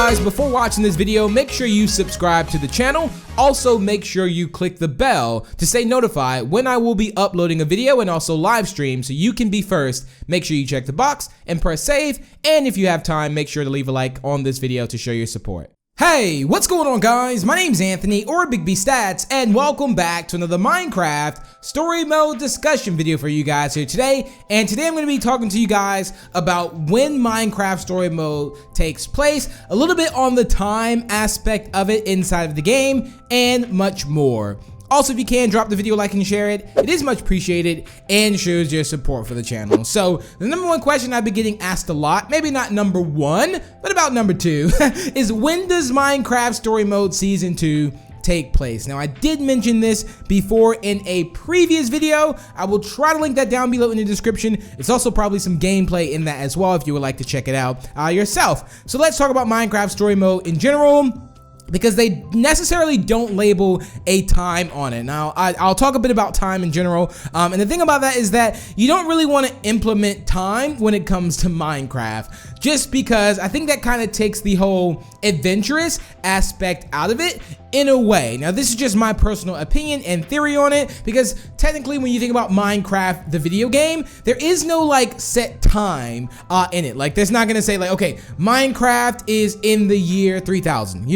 guys, before watching this video, make sure you subscribe to the channel. Also, make sure you click the bell to stay notified when I will be uploading a video and also live stream so you can be first. Make sure you check the box and press save. And if you have time, make sure to leave a like on this video to show your support. Hey, what's going on guys? My name's Anthony, or Big B Stats, and welcome back to another Minecraft story mode discussion video for you guys here today. And today I'm going to be talking to you guys about when Minecraft story mode takes place, a little bit on the time aspect of it inside of the game, and much more. Also, if you can, drop the video, like, and share it. It is much appreciated and shows your support for the channel. So, the number one question I've been getting asked a lot, maybe not number one, but about number two, is when does Minecraft Story Mode Season 2 take place? Now, I did mention this before in a previous video. I will try to link that down below in the description. It's also probably some gameplay in that as well if you would like to check it out yourself. So, let's talk about Minecraft Story Mode in general, because they necessarily don't label a time on it. Now, I'll talk a bit about time in general, and the thing about that is that you don't really want to implement time when it comes to Minecraft, just because I think that kind of takes the whole adventurous aspect out of it in a way. Now, this is just my personal opinion and theory on it, because technically when you think about Minecraft, the video game, there is no like set time in it. Like, there's not gonna say like, okay, Minecraft is in the year 3000.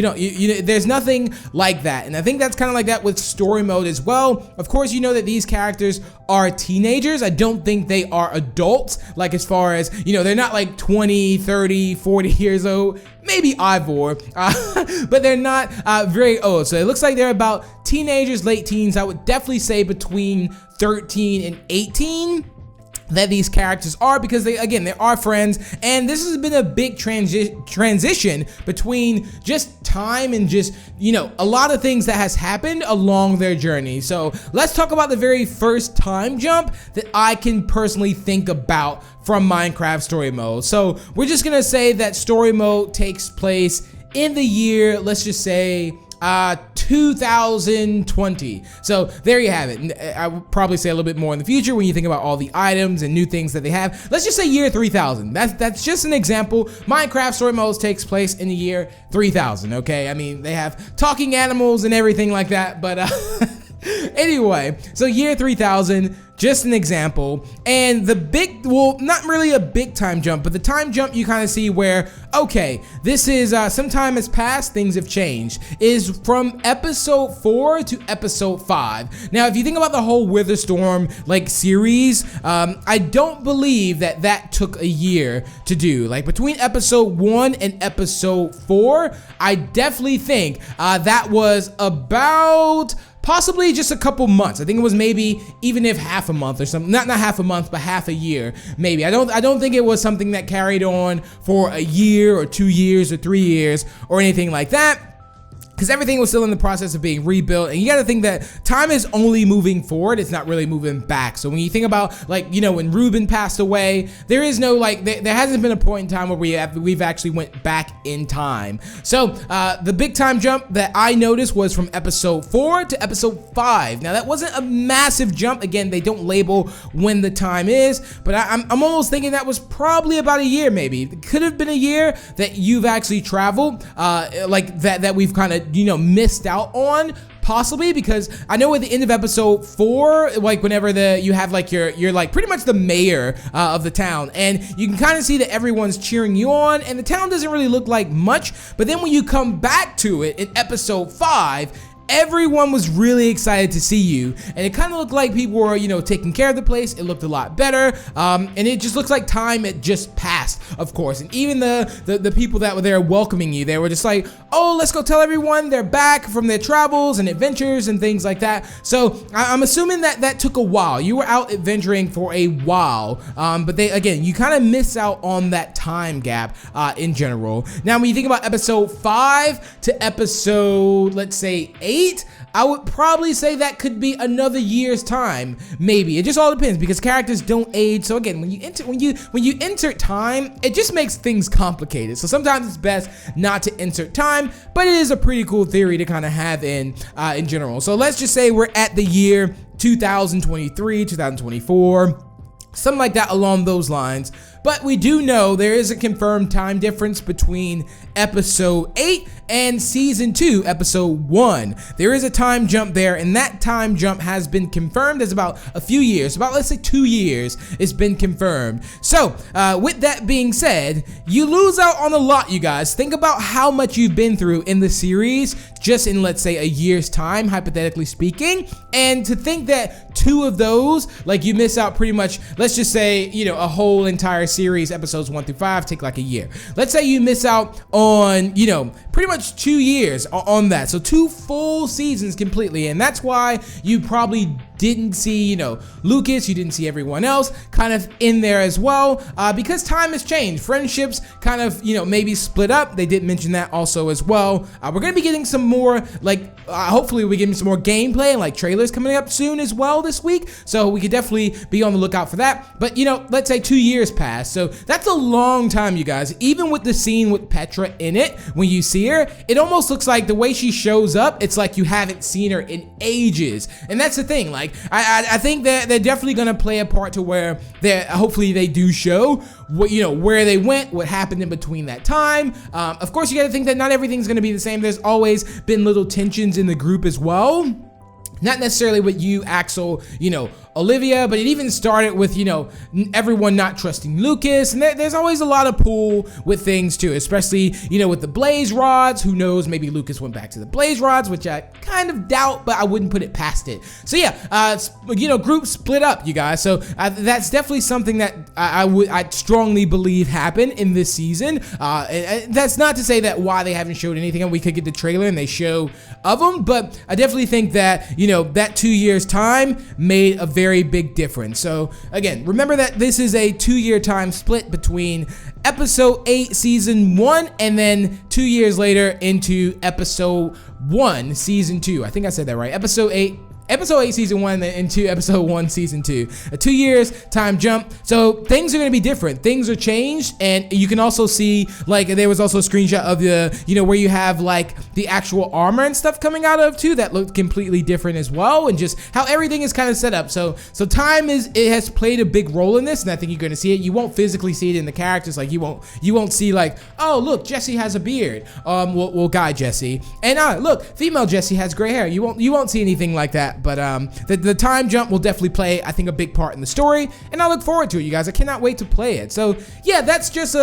There's nothing like that. And I think that's kind of like that with story mode as well. Of course, you know that these characters are teenagers. I don't think they are adults, like as far as, they're not like 20, 30, 40 years old. Maybe Ivor, but they're not very old. So it looks like they're about teenagers, late teens. I would definitely say between 13 and 18 that these characters are, because they are friends, and this has been a big transition between just time and just, a lot of things that has happened along their journey. So let's talk about the very first time jump that I can personally think about from Minecraft story mode. So we're just gonna say that story mode takes place in the year, let's just say 2020. So there you have it. I would probably say a little bit more in the future when you think about all the items and new things that they have. Let's just say year 3000. That's just an example. Minecraft story mode takes place in the year 3000. Okay, I mean, they have talking animals and everything like that, but anyway, so year 3000, just an example. And the big, well, not really a big time jump, but the time jump you kind of see where, okay, this is some time has passed, things have changed, is from episode 4 to episode 5. Now, if you think about the whole Witherstorm like series, I don't believe that took a year to do. Like between episode 1 and episode 4, I definitely think that was about possibly just a couple months. I think it was maybe even if half a month or something. Not half a month, but half a year, maybe. I don't think it was something that carried on for a year or 2 years or 3 years or anything like that, because everything was still in the process of being rebuilt. And you got to think that time is only moving forward. It's not really moving back. So when you think about, like, when Ruben passed away, there is no, like, there hasn't been a point in time where we've actually went back in time. So the big time jump that I noticed was from episode 4 to episode 5. Now, that wasn't a massive jump. Again, they don't label when the time is, but I'm almost thinking that was probably about a year, maybe. It could have been a year that you've actually traveled, like that we've kind of missed out on, possibly, because I know at the end of episode 4, like whenever you have like you're like pretty much the mayor of the town, and you can kind of see that everyone's cheering you on, and the town doesn't really look like much. But then when you come back to it in episode 5, everyone was really excited to see you, and it kind of looked like people were, taking care of the place. It looked a lot better, and it just looks like time had just passed, of course. And even the people that were there welcoming you, they were just like, oh, let's go tell everyone they're back from their travels and adventures and things like that. So I'm assuming that took a while. You were out adventuring for a while, but you kind of miss out on that time gap in general. Now, when you think about episode 5 to episode, let's say 8, I would probably say that could be another year's time, maybe. It just all depends, because characters don't age. So again, when you insert time, it just makes things complicated. So sometimes it's best not to insert time, but it is a pretty cool theory to kind of have in general. So let's just say we're at the year 2023, 2024. Something like that along those lines. But we do know there is a confirmed time difference between episode 8 and season 2, episode 1. There is a time jump there, and that time jump has been confirmed as about a few years, about let's say 2 years. It's been confirmed. So with that being said, you lose out on a lot, you guys. Think about how much you've been through in the series just in, let's say, a year's time, hypothetically speaking, and to think that 2 of those, like, you miss out pretty much, let's just say, you know, a whole entire series, episodes 1 through 5 take like a year. Let's say you miss out on, you know, pretty much 2 years on that, so 2 full seasons completely, and that's why you probably didn't see, you know, Lucas, you didn't see everyone else kind of in there as well, because time has changed. Friendships kind of, you know, maybe split up. They did mention that also as well. We're gonna be getting some more, like, hopefully we get some more gameplay and like trailers coming up soon as well this week, so we could definitely be on the lookout for that. But, you know, let's say 2 years passed, so that's a long time, you guys. Even with the scene with Petra in it, when you see her, it almost looks like the way she shows up, it's like you haven't seen her in ages. And that's the thing, like, I think that they're definitely gonna play a part to where hopefully they do show what, you know, where they went, what happened in between that time. Of course, you gotta think that not everything's gonna be the same. There's always been little tensions in the group as well. Not necessarily with you, Axel, you know, Olivia, but it even started with, you know, everyone not trusting Lucas, and there's always a lot of pull with things too, especially, you know, with the blaze rods. Who knows, maybe Lucas went back to the blaze rods, which I kind of doubt, but I wouldn't put it past it. So yeah, you know, groups split up, you guys, so that's definitely something that I strongly believe happened in this season. And that's not to say that why they haven't showed anything, and we could get the trailer and they show of them, but I definitely think that, you know, that 2 years time made a very big difference. So again, remember that this is a 2-year time split between episode 8 season 1 and then 2 years later into episode 1 season 2. I think I said that right. Episode 8 season 1 and into episode 1 season 2. A 2 years time jump, so things are going to be different. Things are changed, and you can also see, like, there was also a screenshot of the, you know, where you have like the actual armor and stuff coming out of too that looked completely different as well, and just how everything is kind of set up. So time has played a big role in this, and I think you're going to see it. You won't physically see it in the characters, like you won't see like, oh look, Jesse has a beard, well guy Jesse, and look, female Jesse has gray hair. You won't see anything like that. But the time jump will definitely play, I think, a big part in the story, and I look forward to it, you guys. I cannot wait to play it. So yeah, that's just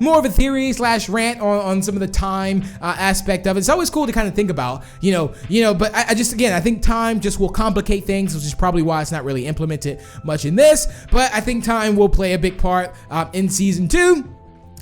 more of a theory / rant on some of the time aspect of it. It's always cool to kind of think about, you know. But I just, again, I think time just will complicate things, which is probably why it's not really implemented much in this. But I think time will play a big part in season 2.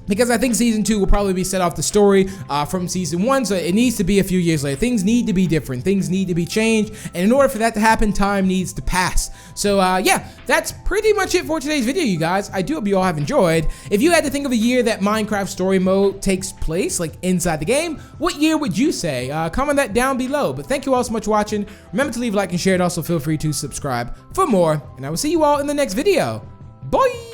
Because I think season 2 will probably be set off the story from season 1, so it needs to be a few years later. Things need to be different. Things need to be changed, and in order for that to happen, time needs to pass. So yeah, that's pretty much it for today's video, you guys. I do hope you all have enjoyed. If you had to think of a year that Minecraft Story Mode takes place, like inside the game, what year would you say? Comment that down below. But thank you all so much for watching. Remember to leave a like and share, and also feel free to subscribe for more, and I will see you all in the next video. Bye!